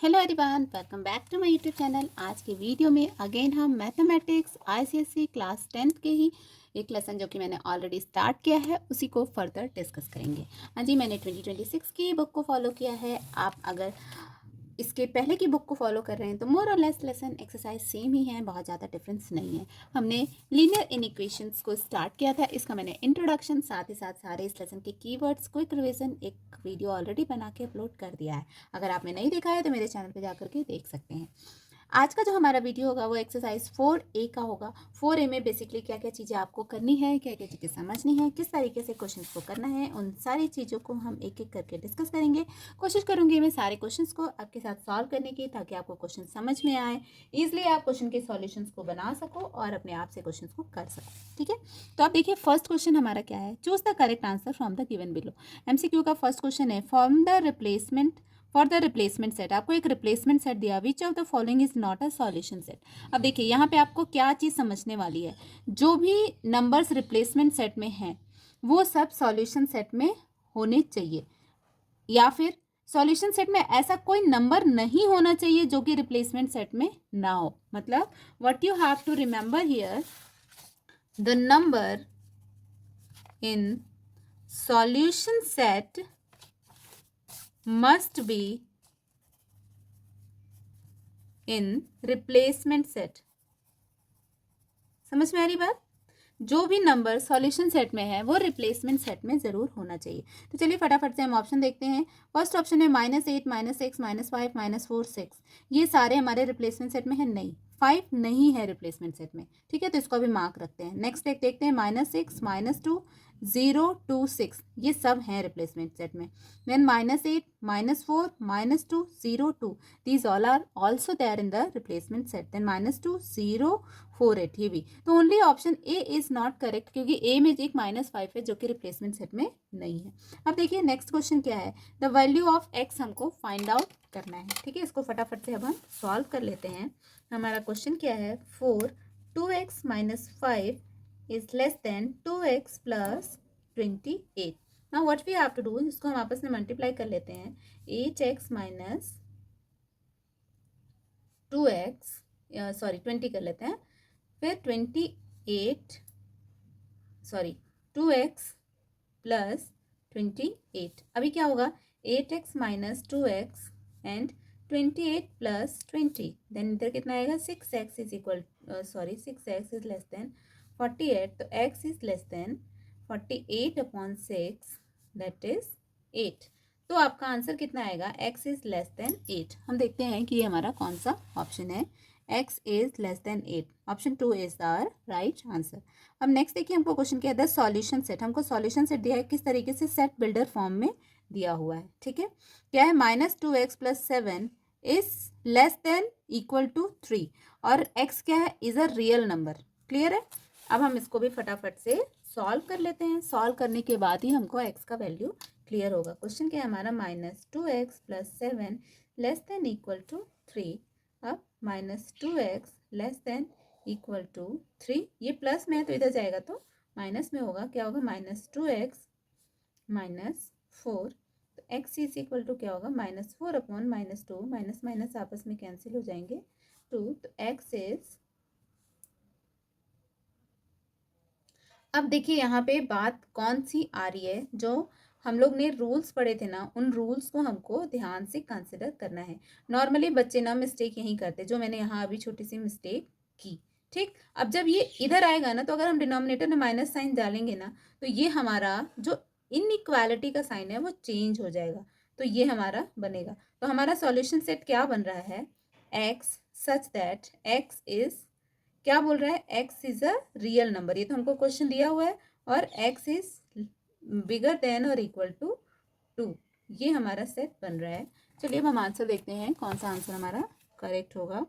Hello everyone, welcome back to my YouTube channel. आज के video में अगेन हम मैथमेटिक्स आईसीएसई क्लास 10th के ही एक लेसन जो कि मैंने ऑलरेडी स्टार्ट किया है उसी को फर्दर डिस्कस करेंगे। हाँ जी, मैंने 2026 की बुक को फॉलो किया है। आप अगर इसके पहले की बुक को फॉलो कर रहे हैं तो मोर और लेस लेसन एक्सरसाइज सेम ही है, बहुत ज़्यादा डिफरेंस नहीं है। हमने लीनियर इनइक्वेशंस को स्टार्ट किया था, इसका मैंने इंट्रोडक्शन साथ ही साथ सारे इस लेसन के कीवर्ड्स क्विक रिवीजन एक वीडियो ऑलरेडी बना के अपलोड कर दिया है। अगर आपने नहीं देखा है तो मेरे चैनल पे जाकर के देख सकते हैं। आज का जो हमारा वीडियो होगा वो एक्सरसाइज 4A का होगा। 4A में बेसिकली क्या क्या चीज़ें आपको करनी है, क्या क्या चीज़ें समझनी है, किस तरीके से क्वेश्चन को करना है, उन सारी चीज़ों को हम एक एक करके डिस्कस करेंगे। कोशिश करूंगी मैं सारे क्वेश्चन को आपके साथ सॉल्व करने की, ताकि आपको क्वेश्चन समझ में आए, ईजिली आप क्वेश्चन के सॉल्यूशंस को बना सको और अपने आप से क्वेश्चन को कर सको। ठीक है, तो आप देखिए फर्स्ट क्वेश्चन हमारा क्या है। Choose the correct answer from the given below. MCQ का फर्स्ट क्वेश्चन है, form the replacement for the replacement set. आपको एक रिप्लेसमेंट सेट दिया, which of the following is not a solution set. अब देखिए यहाँ पे आपको क्या चीज़ समझने वाली है, जो भी नंबर्स रिप्लेसमेंट सेट में हैं वो सब सॉल्यूशन सेट में होने चाहिए, या फिर सॉल्यूशन सेट में ऐसा कोई नंबर नहीं होना चाहिए जो कि रिप्लेसमेंट सेट में ना हो। मतलब what you have to remember here, the number in solution set must be in replacement set. समझ में आ रही बात? जो भी नंबर सॉल्यूशन सेट में है वो रिप्लेसमेंट सेट में जरूर होना चाहिए। तो चलिए फटाफट से हम ऑप्शन देखते हैं। फर्स्ट ऑप्शन है -8 -6 -5 -4 6। ये सारे हमारे रिप्लेसमेंट सेट में है? नहीं, 5 नहीं है रिप्लेसमेंट सेट में। ठीक है, तो इसको भी मार्क रखते हैं। नेक्स्ट एक देखते हैं, -6 -2 0 2 6, ये सब हैं रिप्लेसमेंट सेट में। Then -8 -4 -2 0 2, these all are also there in the replacement set. then -2 0 4 8, ये भी। तो only option A is not correct, क्योंकि ए में एक -5 है जो कि रिप्लेसमेंट सेट में नहीं है। अब देखिए नेक्स्ट क्वेश्चन क्या है, द वैल्यू ऑफ एक्स हमको फाइंड आउट करना है। ठीक है, इसको फटाफट से अब हम सॉल्व कर लेते हैं। हमारा क्वेश्चन क्या है, 4 2x - 5 is less than 2x + 28। Now what we have to do, इसको हम आपस में मल्टीप्लाई कर लेते हैं। 8x - 2x, सॉरी 20 कर लेते हैं, फिर 2x + 28। अभी क्या होगा, 8x - 2x एंड 28 + 20। देन इधर कितना आएगा, 6x is equal 6x is less then 48। तो x is less then 48/6, that is 8। तो आपका आंसर कितना आएगा, x इज लेस देन 8। हम देखते हैं कि ये हमारा कौन सा ऑप्शन है। x is less than 8, option 2 is our right answer. अब नेक्स्ट देखिए, हमको क्वेश्चन क्या है, द सॉल्यूशन सेट। हमको सॉल्यूशन सेट दिया है, किस तरीके से, सेट बिल्डर फॉर्म में दिया हुआ है। ठीक है, क्या है, -2x + 7 is less than equal to 3, और x क्या है, is a real number. Clear है? अब हम इसको भी फटाफट से सॉल्व कर लेते हैं। सॉल्व करने के बाद ही हमको x का वैल्यू क्लियर होगा। क्वेश्चन क्या है हमारा, -2x + 7 less than equal to 3। अब -2x less than equal to 3, ये प्लस में है तो इधर जाएगा तो माइनस में होगा। क्या होगा, -2x - 4, तो x इज इक्वल टू क्या होगा, -4/-2, माइनस माइनस आपस में कैंसिल हो जाएंगे, 2। तो x इज, अब देखिए यहाँ पे बात कौन सी आ रही है, जो हम लोग ने रूल्स पढ़े थे ना, उन रूल्स को हमको ध्यान से कंसिडर करना है। नॉर्मली बच्चे ना मिस्टेक यही करते, जो मैंने यहाँ अभी छोटी सी मिस्टेक की। ठीक, अब जब ये इधर आएगा ना, तो अगर हम डिनोमिनेटर में माइनस साइन डालेंगे ना, तो ये हमारा जो इनइक्वालिटी का साइन है वो चेंज हो जाएगा, तो ये हमारा बनेगा। तो हमारा सॉल्यूशन सेट क्या बन रहा है, x such that x is, क्या बोल रहा है, x is a real number. ये तो हमको क्वेश्चन दिया हुआ है, और x इज बिगर देन और इक्वल टू 2, ये हमारा सेट बन रहा है। चलिए अब हम आंसर देखते हैं, कौन सा आंसर हमारा करेक्ट होगा।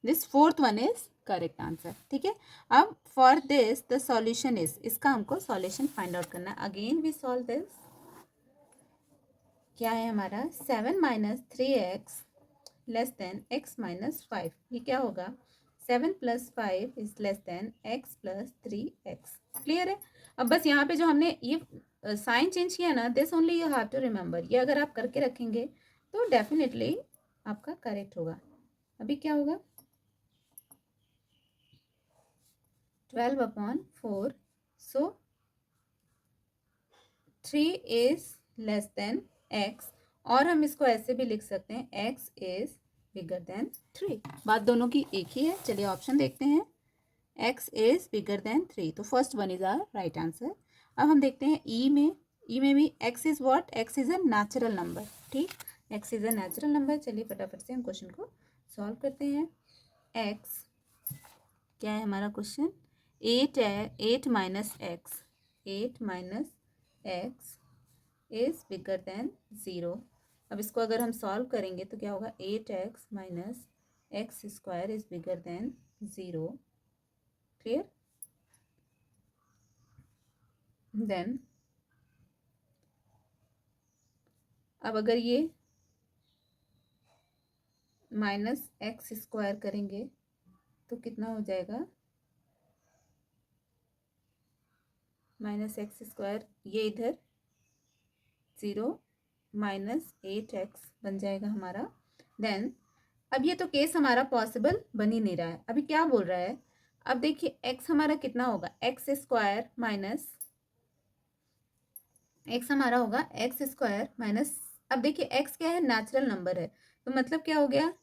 This fourth one is correct answer. ठीक है, अब for this the solution is, इसका हमको सॉल्यूशन फाइंड आउट करना है। Again we solve this. क्या है हमारा, 7 - 3x लेस देन x - 5, ये क्या होगा, 7 + 5 is less then x + 3x। Clear है? अब बस यहाँ पे जो हमने ये साइन चेंज किया ना, this only you have to remember, ये अगर आप करके रखेंगे तो डेफिनेटली आपका करेक्ट होगा। अभी क्या होगा, 12/4, सो 3 इज लेस देन x, और हम इसको ऐसे भी लिख सकते हैं x इज बिगर देन 3। बात दोनों की एक ही है। चलिए ऑप्शन देखते हैं, x इज बिगर देन 3, तो first one is our right answer. अब हम देखते हैं ई में भी x is what, x is a natural number, ठीक, x is a natural number. चलिए फटाफट से हम क्वेश्चन को सॉल्व करते हैं। x क्या है हमारा क्वेश्चन, 8 है, 8 minus x, 8 minus x is bigger than 0। अब इसको अगर हम सॉल्व करेंगे तो क्या होगा, 8x minus x square is bigger than 0, clear. Then अब अगर ये माइनस एक्स स्क्वायर करेंगे तो कितना हो जाएगा, माइनस एक्स स्क्वायर, ये इधर 0 माइनस 8x बन जाएगा हमारा। देन अब ये तो केस हमारा पॉसिबल बन ही नहीं रहा है। अभी क्या बोल रहा है, अब देखिए x हमारा कितना होगा, एक्स स्क्वायर माइनस x हमारा होगा एक्स स्क्वायर माइनस, अब देखिए x क्या है, नेचुरल नंबर है, तो मतलब क्या हो गया,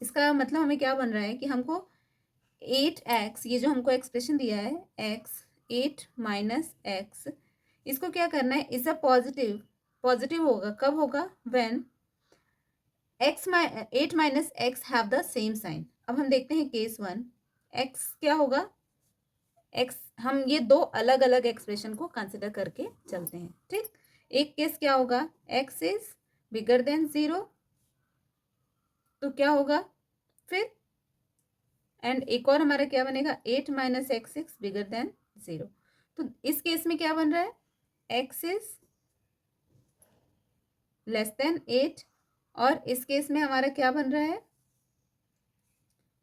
इसका मतलब हमें क्या बन रहा है कि हमको 8x, ये जो हमको एक्सप्रेशन दिया है x, 8 माइनस एक्स, इसको क्या करना है, इज अ पॉजिटिव, पॉजिटिव होगा कब होगा, when x 8 minus x have the same sign. अब हम देखते हैं केस 1, x क्या होगा, x, हम ये दो अलग अलग एक्सप्रेशन को कंसिडर करके चलते हैं, ठीक। एक केस क्या होगा, x इज बिगर देन 0, तो क्या होगा फिर, एंड एक और हमारा क्या बनेगा, 8 minus x is bigger than 0। तो इस केस में क्या बन रहा है, x इज लेस देन 8, और इस केस में हमारा क्या बन रहा है,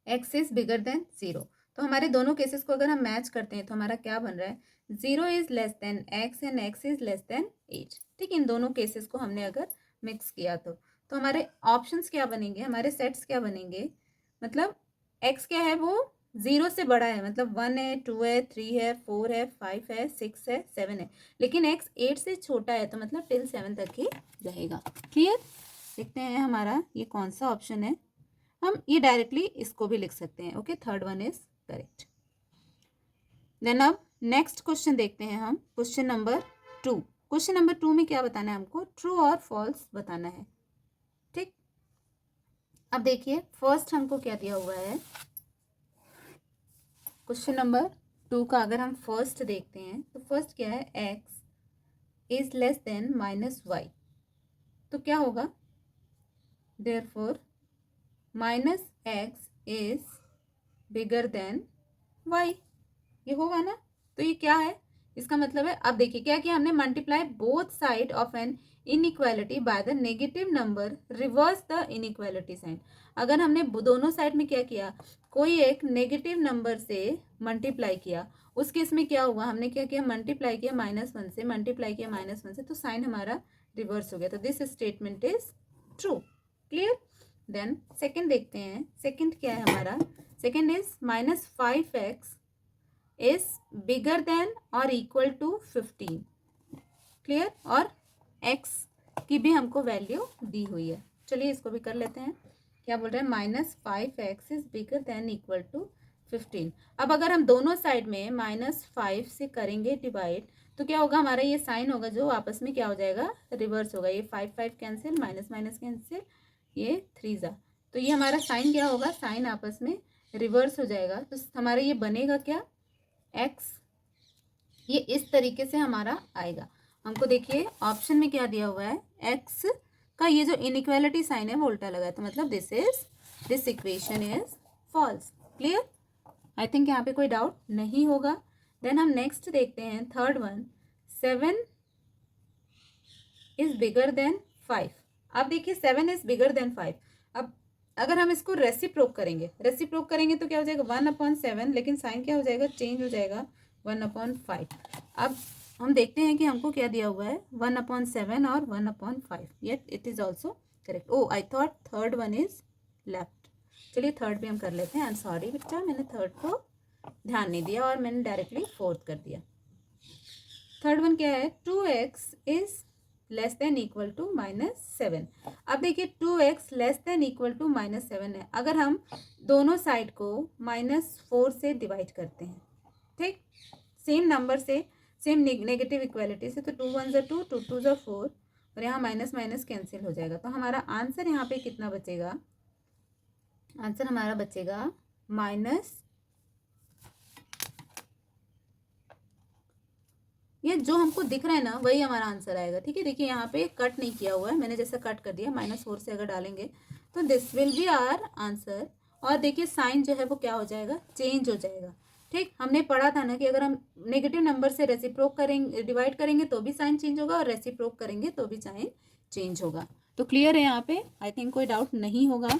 x इज बिगर देन 0। तो हमारे दोनों केसेस को अगर हम मैच करते हैं तो हमारा क्या बन रहा है, 0 is less then x and x is less than 8, ठीक। इन दोनों केसेस को हमने अगर मिक्स किया तो हमारे ऑप्शंस क्या बनेंगे, हमारे सेट्स क्या बनेंगे, मतलब x क्या है वो 0 से बड़ा है, मतलब 1 है, 2 है, 3 है, 4 है, 5 है, 6 है, 7 है, लेकिन x 8 से छोटा है, तो मतलब टिल 7 तक ही रहेगा, क्लियर। देखते हैं हमारा ये कौन सा ऑप्शन है, हम ये डायरेक्टली इसको भी लिख सकते हैं, okay, third one is correct. Then अब नेक्स्ट क्वेश्चन देखते हैं हम, क्वेश्चन नंबर 2। क्वेश्चन नंबर 2 में क्या बताना है हमको, ट्रू और फॉल्स बताना है, ठीक। अब देखिए फर्स्ट हमको क्या दिया हुआ है, क्वेश्चन नंबर 2 का अगर हम फर्स्ट देखते हैं तो फर्स्ट क्या है, x is less than minus y, तो क्या होगा, therefore minus x is bigger than y, ये होगा ना। तो ये क्या है, इसका मतलब है, अब देखिए क्या किया हमने, multiply both side of an inequality by the negative number, reverse the inequality sign. अगर हमने दोनों साइड में क्या किया, कोई एक नेगेटिव नंबर से मल्टीप्लाई किया, उस केस में क्या हुआ, हमने क्या किया, मल्टीप्लाई किया -1 से, मल्टीप्लाई किया -1 से, तो साइन हमारा रिवर्स हो गया, तो this statement is true, clear. Then second देखते हैं, सेकेंड क्या है हमारा, second is -5x is bigger than और इक्वल टू 15, क्लियर, और x की भी हमको वैल्यू दी हुई है। चलिए इसको भी कर लेते हैं, क्या बोल रहे हैं, -5x is bigger than equal to 15। अब अगर हम दोनों साइड में -5 से करेंगे डिवाइड, तो क्या होगा, हमारा ये साइन होगा जो आपस में क्या हो जाएगा, रिवर्स होगा, ये 5 5 कैंसिल, माइनस माइनस कैंसिल, ये 3 जा, तो ये हमारा साइन क्या होगा, साइन आपस में रिवर्स हो जाएगा, तो हमारा ये बनेगा क्या, x, ये इस तरीके से हमारा आएगा। हमको देखिए ऑप्शन में क्या दिया हुआ है, x का ये जो इनइक्वालिटी साइन है वो उल्टा लगा है, तो मतलब this equation is false, clear. I think यहाँ पे कोई डाउट नहीं होगा। देन हम नेक्स्ट देखते हैं, third one, 7 is bigger then 5। अब देखिए 7 इज बिगर देन 5, अब अगर हम इसको रेसिप्रोक करेंगे तो क्या हो जाएगा, 1/7, लेकिन साइन क्या हो जाएगा, चेंज हो जाएगा, 1/5। अब हम देखते हैं कि हमको क्या दिया हुआ है 1/7 और 1/5, yet it is also correct. Oh I thought third one is left. चलिए थर्ड भी हम कर लेते हैं। आई एम सॉरी बच्चा, मैंने थर्ड को ध्यान नहीं दिया और मैंने डायरेक्टली फोर्थ कर दिया। थर्ड वन क्या है, 2x is less than equal to -7। अब देखिए 2x less than equal to -7 है। अगर हम दोनों साइड को -4 से डिवाइड करते हैं, ठीक, सेम नंबर से, सेम नेगेटिव इक्वालिटी से, तो 2 1 ज़ा 2, 2 2 ज़ा 4 और यहाँ माइनस माइनस कैंसिल हो जाएगा। तो हमारा आंसर यहाँ पे कितना बचेगा, आंसर हमारा बचेगा माइनस, ये जो हमको दिख रहा है ना वही हमारा आंसर आएगा। ठीक है, देखिए यहाँ पे कट नहीं किया हुआ है, मैंने जैसे कट कर दिया, -4 से अगर डालेंगे तो this will be our answer. और देखिए साइन जो है वो क्या हो जाएगा, चेंज हो जाएगा। ठीक, हमने पढ़ा था ना कि अगर हम नेगेटिव नंबर से रेसिप्रोक करेंगे, डिवाइड करेंगे तो भी साइन चेंज होगा, और रेसिप्रोक करेंगे तो भी साइन चेंज होगा। तो क्लियर है यहाँ पे, आई थिंक कोई डाउट नहीं होगा।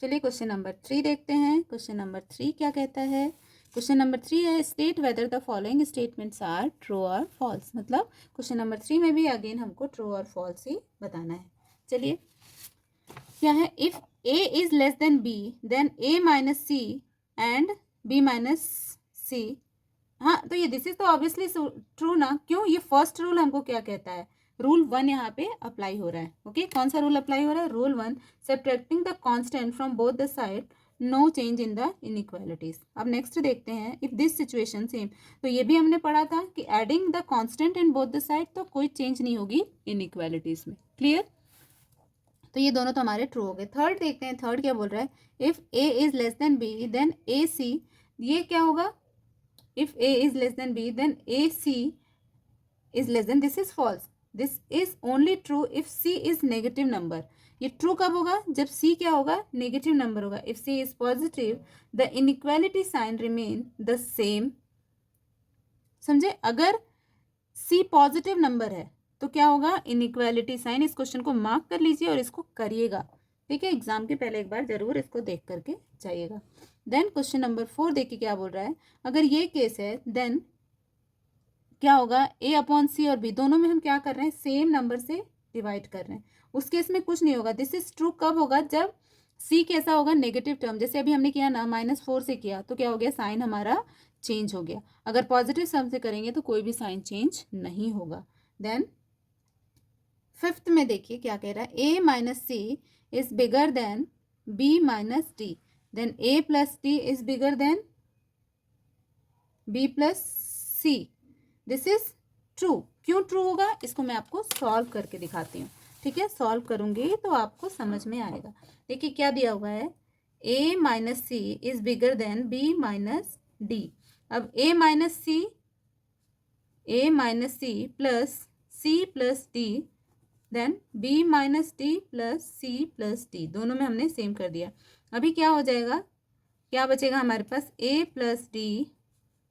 चलिए क्वेश्चन नंबर 3 देखते हैं। क्वेश्चन नंबर 3 क्या कहता है, क्वेश्चन नंबर 3 है state whether the following statements are true और फॉल्स। मतलब क्वेश्चन नंबर 3 में भी अगेन हमको ट्रू और फॉल्स ही बताना है। चलिए क्या है, if a is less than b then a minus c and b minus c. हाँ, तो ये दिस इज तो ऑब्वियसली ट्रू ना, क्यों, ये फर्स्ट रूल हमको क्या कहता है, रूल 1 यहाँ पे अप्लाई हो रहा है। ओके, कौन सा रूल अप्लाई हो रहा है, rule 1, subtracting the constant from both the side, no change in the inequalities. अब नेक्स्ट देखते हैं, इफ दिस सिचुएशन सेम, तो ये भी हमने पढ़ा था कि adding the constant in both the side, तो कोई चेंज नहीं होगी इनइक्वालिटीज में। क्लियर, तो ये दोनों तो हमारे ट्रू हो गए। थर्ड देखते हैं, थर्ड क्या बोल रहा है, if a is less than b then a c, ये क्या होगा, if a is less than b then ac is less than, this is false, this is only true if c is negative number। ये true कब होगा, जब c क्या होगा, negative number होगा। if c is positive the inequality sign remain the same। समझे, अगर c positive number है तो क्या होगा, इनइक्वालिटी साइन। इस क्वेश्चन को मार्क कर लीजिए और इसको करिएगा। ठीक है, एग्जाम के पहले एक बार जरूर इसको देख करके जाइएगा। देन क्वेश्चन नंबर 4 देखिए क्या बोल रहा है, अगर ये केस है देन क्या होगा, a अपॉन सी और b दोनों में हम क्या कर रहे हैं, सेम नंबर से डिवाइड कर रहे हैं। उस केस में कुछ नहीं होगा। दिस इज ट्रू कब होगा, जब c कैसा होगा, नेगेटिव टर्म, जैसे अभी हमने किया ना -4 से किया तो क्या हो गया, साइन हमारा चेंज हो गया। अगर पॉजिटिव सम से करेंगे तो कोई भी साइन चेंज नहीं होगा। देन फिफ्थ में देखिए क्या कह रहा है, a minus c is bigger than b minus d then a plus d is bigger than b plus c. This is true. क्यों ट्रू होगा, इसको मैं आपको सॉल्व करके दिखाती हूँ। ठीक है, सॉल्व करूंगी तो आपको समझ में आएगा। देखिए क्या दिया हुआ है, a minus c is bigger than b minus d. अब a minus c plus c plus d then b minus d plus c plus d, दोनों में हमने सेम कर दिया। अभी क्या हो जाएगा, क्या बचेगा हमारे पास, a plus d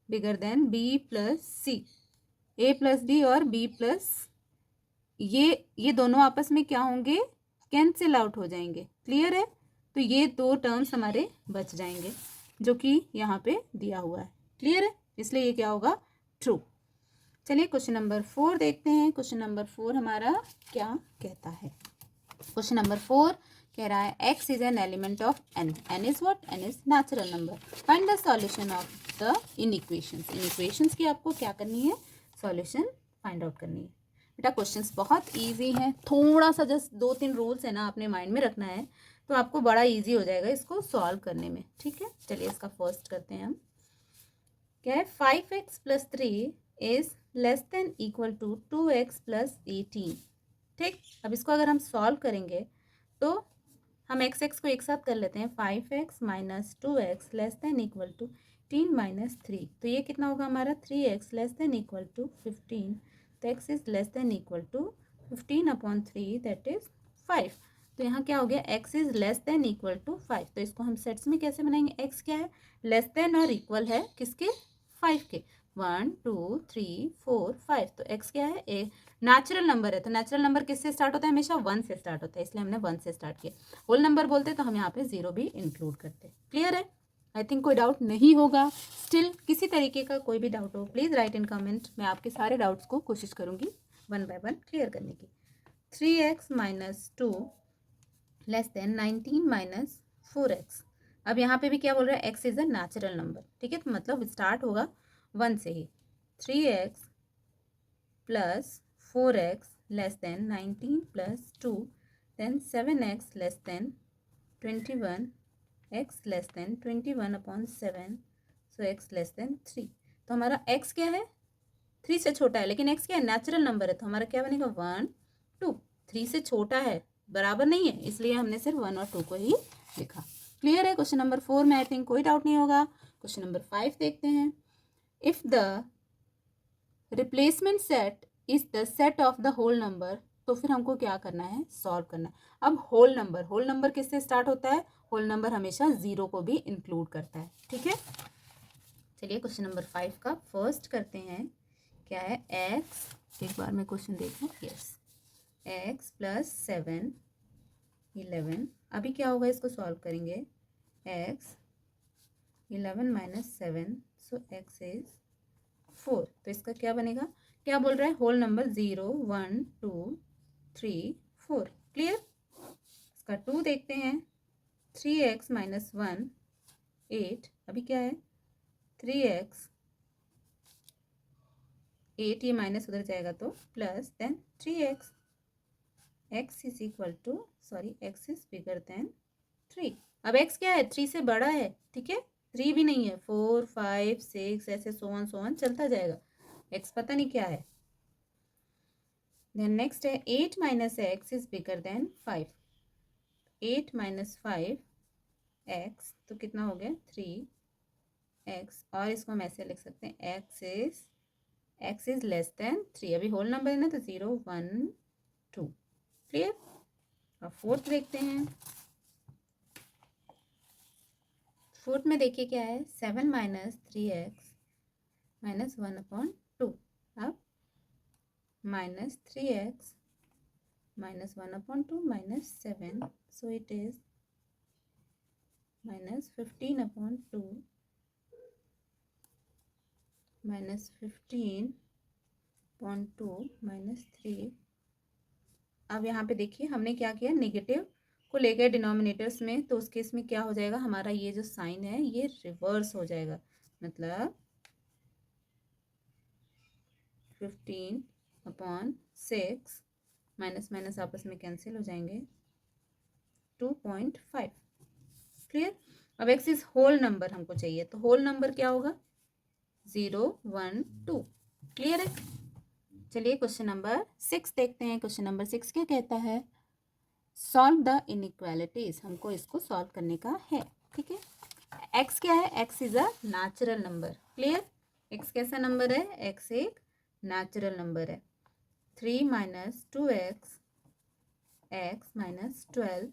bigger than b plus c. a plus d और b प्लस, ये दोनों आपस में क्या होंगे, कैंसिल आउट हो जाएंगे। क्लियर है, तो ये दो टर्म्स हमारे बच जाएंगे जो कि यहाँ पे दिया हुआ है। क्लियर है, इसलिए ये क्या होगा, ट्रू। चलिए क्वेश्चन नंबर 4 देखते हैं। क्वेश्चन नंबर 4 हमारा क्या कहता है। क्वेश्चन नंबर 4 कह रहा है x is an element of n, n is what, n is natural number, find the solution of the in equations. In equations की आपको क्या करनी है, सॉल्यूशन फाइंड आउट करनी है। बेटा क्वेश्चंस बहुत इजी हैं, थोड़ा सा जस्ट 2-3 रूल्स है ना आपने माइंड में रखना है तो आपको बड़ा इजी हो जाएगा इसको सॉल्व करने में। ठीक है, चलिए इसका फर्स्ट करते हैं हम। क्या है, 5x plus 3 is less than equal to 2x plus 18। ठीक, अब इसको अगर हम सॉल्व करेंगे तो हम x को एक साथ कर लेते हैं, 5x minus 2x less than equal to 18 minus 3, तो ये कितना होगा हमारा, 3x less than equal to 15, तो x is less than equal to 15 upon 3 that is 5। तो यहाँ क्या हो गया, x is less than equal to 5। तो इसको हम सेट्स में कैसे बनाएंगे, x क्या है, लेस देन और इक्वल है किसके, 5 के, 1 2 3 4 5। तो x क्या है, ए नेचुरल नंबर है, तो नेचुरल नंबर किससे स्टार्ट होता है, हमेशा 1 से स्टार्ट होता है, इसलिए हमने 1 से स्टार्ट किया। होल नंबर बोलते तो हम यहाँ पे 0 भी इंक्लूड करते। क्लियर है, आई थिंक कोई डाउट नहीं होगा। स्टिल किसी तरीके का कोई भी डाउट हो प्लीज़ राइट इन कमेंट, मैं आपके सारे डाउट्स को कोशिश करूँगी वन बाय वन क्लियर करने की। 3x minus 2 less than 19 minus 4x। अब यहाँ पे भी क्या बोल रहा है, x is a natural number, ठीक है, तो मतलब स्टार्ट होगा 1 से ही। 3x plus 4x less than 19 plus 2 then 7x less than 21, x less than 21/7, so x less than 3। तो हमारा x क्या है, 3 से छोटा है, लेकिन x क्या है, नेचुरल नंबर है, तो हमारा क्या बनेगा 1 2। 3 से छोटा है, बराबर नहीं है, इसलिए हमने सिर्फ 1 और 2 को ही लिखा। क्लियर है। क्वेश्चन नंबर 4 में आई थिंक कोई डाउट नहीं होगा। क्वेश्चन नंबर 5 देखते हैं। If the replacement set is the set of the whole number, तो फिर हमको क्या करना है, सॉल्व करना है। अब होल नंबर किससे स्टार्ट होता है, होल नंबर हमेशा 0 को भी इंक्लूड करता है, ठीक है। चलिए क्वेश्चन नंबर 5 का फर्स्ट करते हैं। क्या है, x, एक बार मैं क्वेश्चन देख लूँ, यस, x प्लस 7 11। अभी क्या होगा, इसको सॉल्व करेंगे, x 11 minus 7, so x is 4। तो इसका क्या बनेगा, क्या बोल रहा है, होल नंबर 0 1 2 3 4। क्लियर। इसका 2 देखते हैं। 3x minus 1 8। अभी क्या है, 3x 8, ये माइनस उधर जाएगा तो plus then 3x, x is equal to, sorry, x is bigger than 3। अब x क्या है, 3 से बड़ा है, ठीक है, 3 भी नहीं है, 4 5 6 ऐसे सो ऑन चलता जाएगा, x पता नहीं क्या है। देन नेक्स्ट है 8 minus x is bigger then 5। 8 minus 5 x, तो कितना हो गया 3x, और इसको हम ऐसे लिख सकते हैं x इज लेस देन 3। अभी होल नंबर है ना, तो 0 1 2। क्लियर। अब फोर्थ देखते हैं। फोर्थ में देखिए क्या है, 7 माइनस 3x माइनस 1/2। अब minus 3x minus 1/2 minus 7, so it is minus 15/2 minus 15/2 minus 3। अब यहाँ पे देखिए हमने क्या किया, नेगेटिव को लेकर डिनोमिनेटर्स में, तो उस केस में क्या हो जाएगा, हमारा ये जो साइन है ये रिवर्स हो जाएगा, मतलब 15/6 माइनस माइनस आपस में कैंसिल हो जाएंगे, 2.5। क्लियर। अब x इज होल नंबर हमको चाहिए, तो होल नंबर क्या होगा, 0 1 2। क्लियर है। चलिए क्वेश्चन नंबर 6 देखते हैं। क्वेश्चन नंबर 6 क्या कहता है, सॉल्व द इनइक्वालिटीज। हमको इसको सॉल्व करने का है, ठीक है। x क्या है, x is a natural number. Clear. x कैसा नंबर है, x एक नेचुरल नंबर है। 3 minus 2x x minus 12,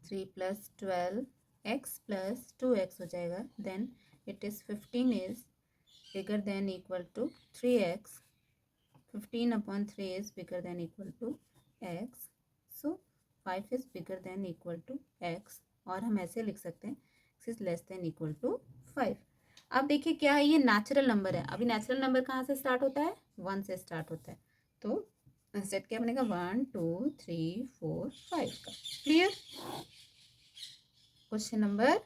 3 plus 12 x plus 2x हो जाएगा। Then it is 15 is bigger than equal to 3x। 15/3 is bigger than equal to x, so 5 is bigger than equal to x, और हम ऐसे लिख सकते हैं x is less than equal to 5। अब देखिए क्या है, ये नेचुरल नंबर है। अभी नेचुरल नंबर कहाँ से स्टार्ट होता है, 1 से स्टार्ट होता है, तो सेट क्या बनेगा, 1 2 3 4 5 का। Clear. Question number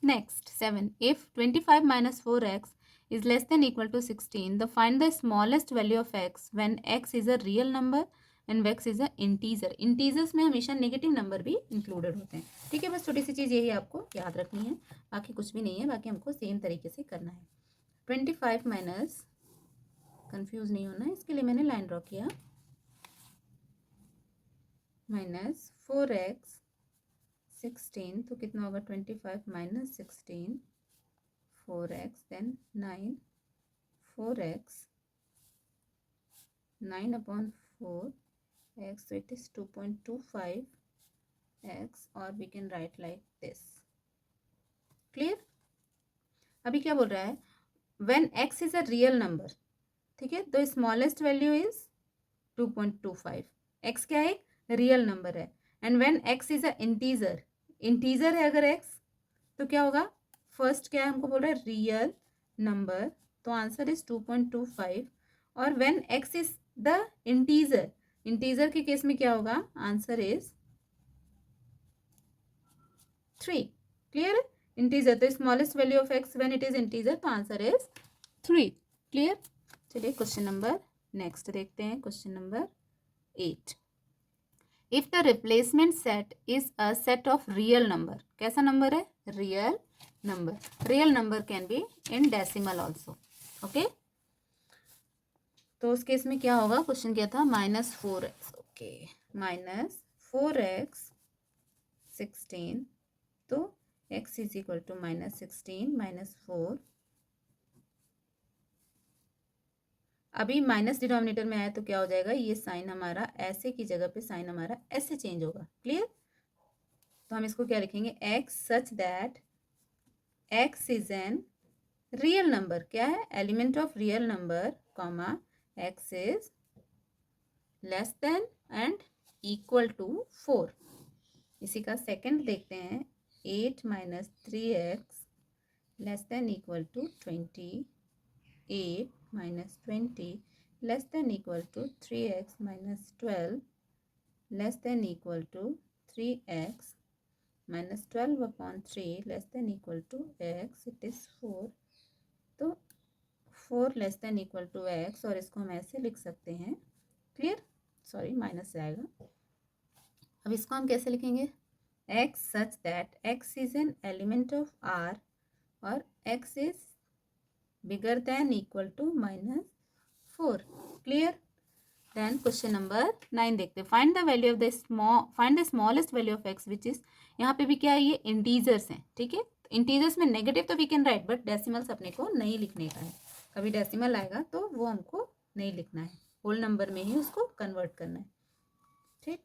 next 7, if 25 minus 4x is less than equal to 16, the find the smallest value of x when x is a real number and x is a integer। Integers में हमेशा negative number भी included होते हैं, ठीक है। बस छोटी सी चीज़ यही आपको याद रखनी है, बाकी कुछ भी नहीं है, बाकी हमको सेम तरीके से करना है। 25 माइनस, कंफ्यूज नहीं होना, इसके लिए मैंने लाइन ड्रॉ किया, माइनस 4x 16, तो कितना होगा 25 minus 16, 4x, then 9 4x 9/4x, so it is 2.25x, और we can write like this। Clear. अभी क्या बोल रहा है, when x is a real number, ठीक है, तो स्मॉलेस्ट वैल्यू इज 2.25। x क्या है, रियल नंबर है, and when x is a integer, integer है अगर x तो क्या होगा, फर्स्ट क्या है हमको बोल रहा है रियल नंबर, तो आंसर इज 2.25। और when x is the integer, integer के केस में क्या होगा, आंसर इज 3। क्लियर है, इंटीजर तो smallest value of x when it is integer, तो आंसर इज 3। क्लियर। चलिए क्वेश्चन नंबर नेक्स्ट देखते हैं, question number 8। If the replacement set is a set of real number, कैसा नंबर है, real number, real number can be in decimal also, okay. तो उस case में क्या होगा, क्वेश्चन क्या था, -4x, ओके, -4x 16, तो x इज इक्वल टू -16 -4, अभी माइनस डिनोमिनेटर में आया तो क्या हो जाएगा, ये साइन हमारा ऐसे की जगह पे साइन हमारा ऐसे चेंज होगा। क्लियर, तो हम इसको क्या लिखेंगे, x such that x is an real number, क्या है, element of real number, comma x is less than and equal to 4। इसी का सेकंड देखते हैं, 8 - 3x less than equal to 20, 8 - 20 less than equal to 3x - 12 less than equal to 3x -12/3 less than equal to x, it is 4। तो 4 less than equal to x, और इसको हम ऐसे लिख सकते हैं, क्लियर, सॉरी माइनस से आएगा। अब इसको हम कैसे लिखेंगे, x such that x is an element of R और x is bigger than equal to -4। Clear. Then question number 9 देखते हैं, find the value of the find the smallest value of x which is, यहाँ पे भी क्या है, ये integers हैं, ठीक है। इंटीजर्स में नेगेटिव तो we can write, but decimals अपने को नहीं लिखने का है, कभी डेसिमल आएगा तो वो हमको नहीं लिखना है, होल नंबर में ही उसको कन्वर्ट करना है, ठीक।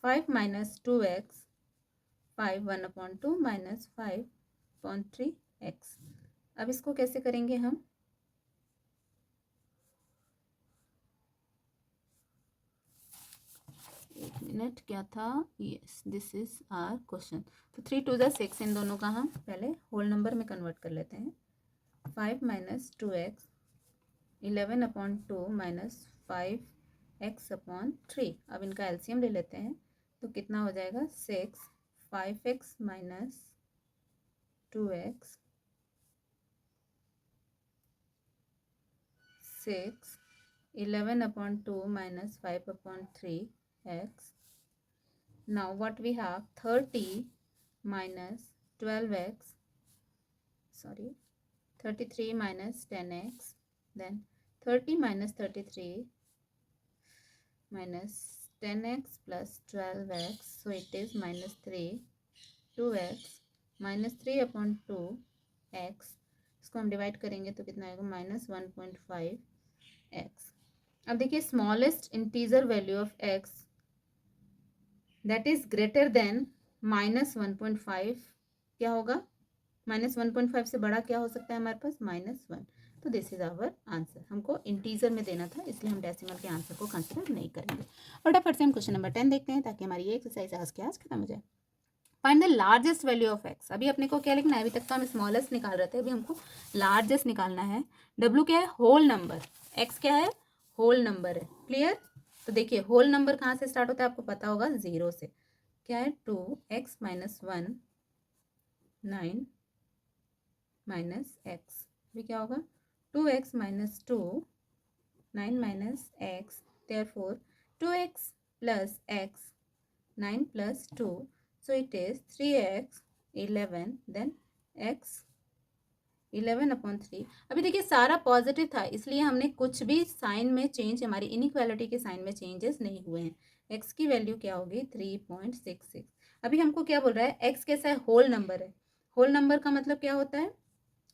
5 - 2x, 5 1/2 -5/3x। अब इसको कैसे करेंगे हम, एक मिनट, क्या था, yes this is our question. तो 3 2 ज़ा 6, इन दोनों का हम पहले होल नंबर में कन्वर्ट कर लेते हैं। 5 - 2x 11/2 -5x/3। अब इनका एलसीएम ले लेते हैं, तो कितना हो जाएगा, 6, 5x - 2x 6 11/2 -5/3x। Now what we have, 30 - 12x, sorry 33 - 10x, then 30 - 33 -10x plus 12x, so it is -3, 2x -3/2x, इसको हम डिवाइड करेंगे तो कितना आएगा, -1.5x। अब देखिए smallest integer value of x that is greater than -1.5, क्या होगा, -1.5 से बड़ा क्या हो सकता है हमारे पास, -1। तो दिस इज आवर आंसर, हमको इंटीजर में देना था इसलिए हम डेसिमल के आंसर को कंसिडर नहीं करेंगे। फटाफट से हम क्वेश्चन नंबर 10 देखते हैं ताकि हमारी ये एक्सरसाइज आज के आज खत्म हो जाए। Find the largest value of x, अभी अपने को क्या लिखना है, अभी तक तो हम स्मॉलेस्ट निकाल रहे थे, अभी हमको लार्जेस्ट निकालना है। w क्या है, होल नंबर, x क्या है, होल नंबर है। क्लियर, तो देखिए होल नंबर कहाँ से स्टार्ट होता है, आपको पता होगा 0 से, क्या है, 2x - 1 9 - x, भी क्या होगा, 2x - 2 9 - x, therefore 2x plus x 9 plus 2, so it is 3x 11, then x 11/3। अभी देखिए सारा पॉजिटिव था इसलिए हमने कुछ भी साइन में चेंज, हमारी इनइक्वालिटी के साइन में चेंजेस नहीं हुए हैं। x की वैल्यू क्या होगी, 3.66। अभी हमको क्या बोल रहा है, x कैसा है, होल नंबर है। होल नंबर का मतलब क्या होता है,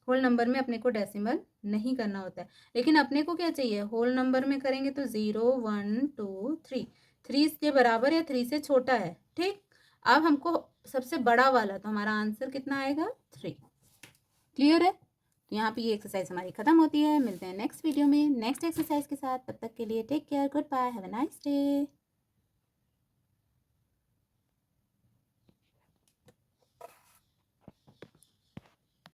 होल नंबर में अपने को डेसिमल नहीं करना होता है, लेकिन अपने को क्या चाहिए, होल नंबर में करेंगे तो 0 1 2 3, 3 के बराबर या 3 से छोटा है, ठीक। अब हमको सबसे बड़ा वाला, तो हमारा आंसर कितना आएगा, 3। क्लियर है, तो यहाँ पे ये एक्सरसाइज हमारी खत्म होती है। मिलते हैं नेक्स्ट वीडियो में नेक्स्ट एक्सरसाइज के साथ, तब तक के लिए take care, goodbye, have a nice day.